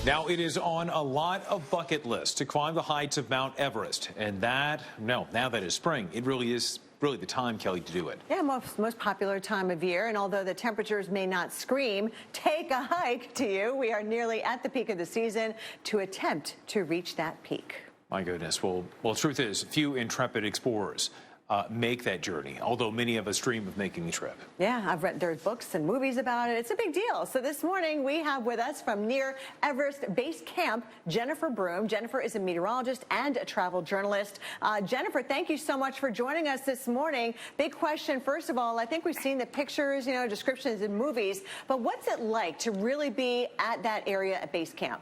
Now, it is on a lot of bucket lists to climb the heights of Mount Everest. And now that it's spring, it really is the time, Kelly, to do it. Yeah, most popular time of year. And although the temperatures may not scream, take a hike to you, we are nearly at the peak of the season to attempt to reach that peak. My goodness. Well, the truth is, few intrepid explorers make that journey, although many of us dream of making the trip. Yeah, I've read there's books and movies about it. It's a big deal. So this morning we have with us from near Everest Base Camp, Jennifer Broom. Jennifer is a meteorologist and a travel journalist. Jennifer, thank you so much for joining us this morning. Big question, first of all, I think we've seen the pictures, descriptions in movies, but what's it like to really be at that area at Base Camp?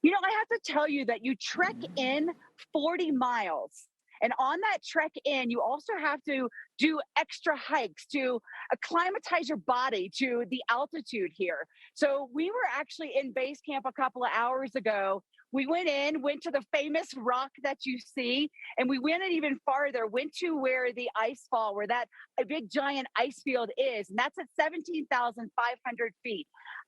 I have to tell you that you trek in 40 miles. And on that trek in, you also have to do extra hikes to acclimatize your body to the altitude here. So we were actually in base camp a couple of hours ago. We went to the famous rock that you see, and we went in even farther, went to where the ice fall, where that a big giant ice field is, and that's at 17,500 feet.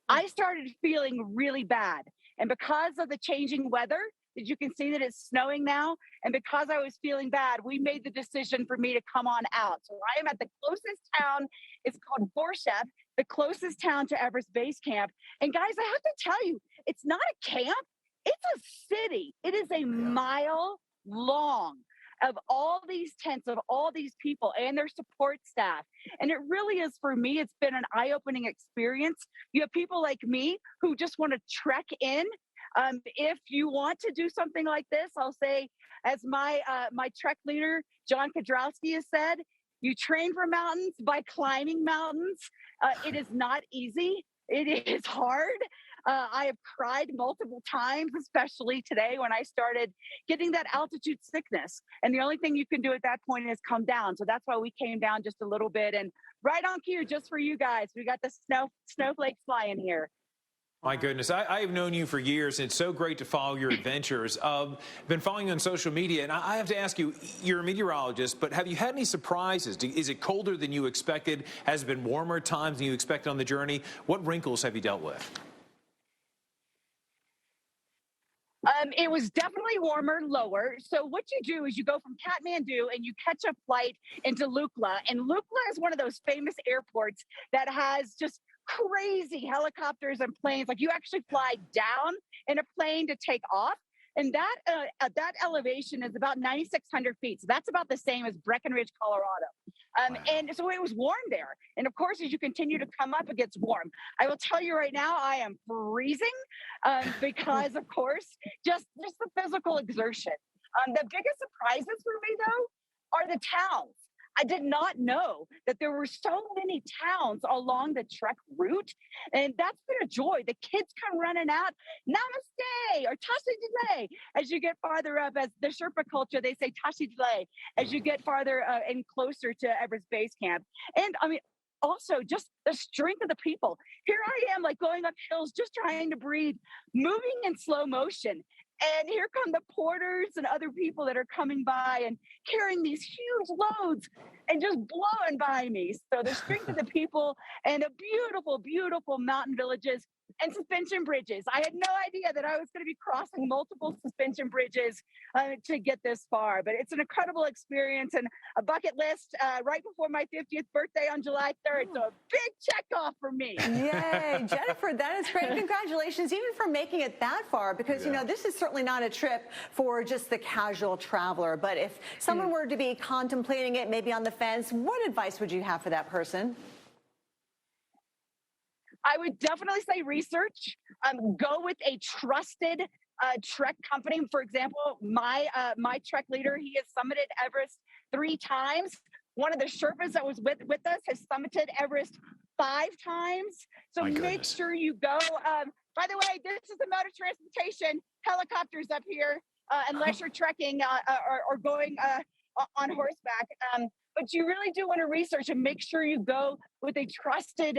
I started feeling really bad. And because of the changing weather, that you can see that it's snowing now. And because I was feeling bad, we made the decision for me to come on out. So I am at the closest town. It's called Gorak Shep, the closest town to Everest Base Camp. And guys, I have to tell you, it's not a camp. It's a city. It is a mile long of all these tents, of all these people and their support staff. And it really is, for me, it's been an eye-opening experience. You have people like me who just want to trek in. If you want to do something like this, I'll say, as my trek leader, John Kadrowski, has said, you train for mountains by climbing mountains. It is not easy. It is hard. I have cried multiple times, especially today when I started getting that altitude sickness. And the only thing you can do at that point is come down. So that's why we came down just a little bit. And right on cue, just for you guys, we got the snowflakes flying here. My goodness, I have known you for years, and it's so great to follow your adventures. Been following you on social media, and I have to ask you, you're a meteorologist, but have you had any surprises? Is it colder than you expected? Has it been warmer at times than you expected on the journey? What wrinkles have you dealt with? It was definitely warmer, lower. So what you do is you go from Kathmandu and you catch a flight into Lukla. And Lukla is one of those famous airports that has just crazy helicopters and planes. Like, you actually fly down in a plane to take off. And that elevation is about 9,600 feet. So that's about the same as Breckenridge, Colorado. And so it was warm there. And of course, as you continue to come up, it gets warm. I will tell you right now, I am freezing because, of course, just the physical exertion. The biggest surprises for me, though, are the towns. I did not know that there were so many towns along the trek route. And that's been a joy. The kids come running out, namaste or tashi delay. As you get farther up, as the Sherpa culture, they say tashi delay as you get farther and closer to Everest Base Camp. And I mean, also just the strength of the people. Here I am, like, going up hills, just trying to breathe, moving in slow motion. And here come the porters and other people that are coming by and carrying these huge loads and just blowing by me. So the strength of the people and the beautiful, beautiful mountain villages and suspension bridges. I had no idea that I was going to be crossing multiple suspension bridges to get this far, but it's an incredible experience and a bucket list right before my 50th birthday on July 3rd. So a big check off for me. Yay, Jennifer, that is great. Congratulations, even for making it that far, because, this is certainly not a trip for just the casual traveler. But if someone were to be contemplating it, maybe on the fence, what advice would you have for that person? I would definitely say research. Go with a trusted trek company. For example, my trek leader, he has summited Everest 3 times. One of the Sherpas that was with us has summited Everest 5 times. So make sure you go. By the way, this is a mode of transportation. Helicopters up here, unless you're trekking or going on horseback. But you really do want to research and make sure you go with a trusted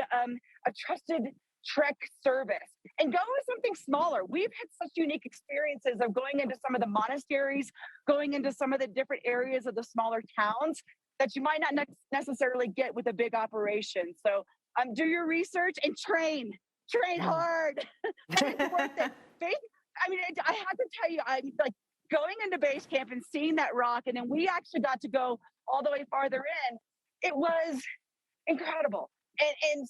trek service, and go with something smaller. We've had such unique experiences of going into some of the monasteries, going into some of the different areas of the smaller towns that you might not necessarily get with a big operation. So do your research and train train hard. And it's worth it. I mean, I have to tell you, I'm like going into base camp and seeing that rock, and then we actually got to go all the way farther in. It was incredible. And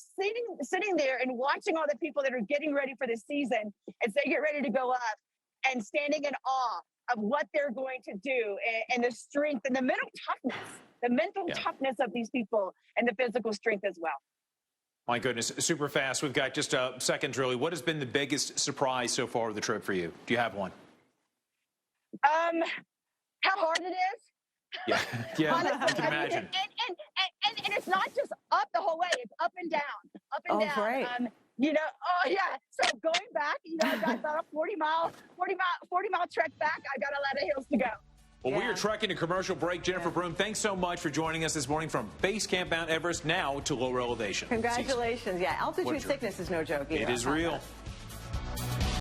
sitting there and watching all the people that are getting ready for the season as they get ready to go up, and standing in awe of what they're going to do, and the strength and the mental toughness of these people, and the physical strength as well. My goodness, super fast. We've got just seconds, really. What has been the biggest surprise so far of the trip for you? Do you have one? How hard it is. Yeah, yeah, Honestly, I can imagine. And it's not just up the whole way; it's up and down, up and down. Great. You know, oh yeah. So going back, you know, I've got about a 40 mile trek back. I've got a lot of hills to go. Well, we are trekking a commercial break. Jennifer Broome, thanks so much for joining us this morning from Base Camp Mount Everest, now to lower elevation. Congratulations. Yeah, altitude sickness is no joke either. It is real.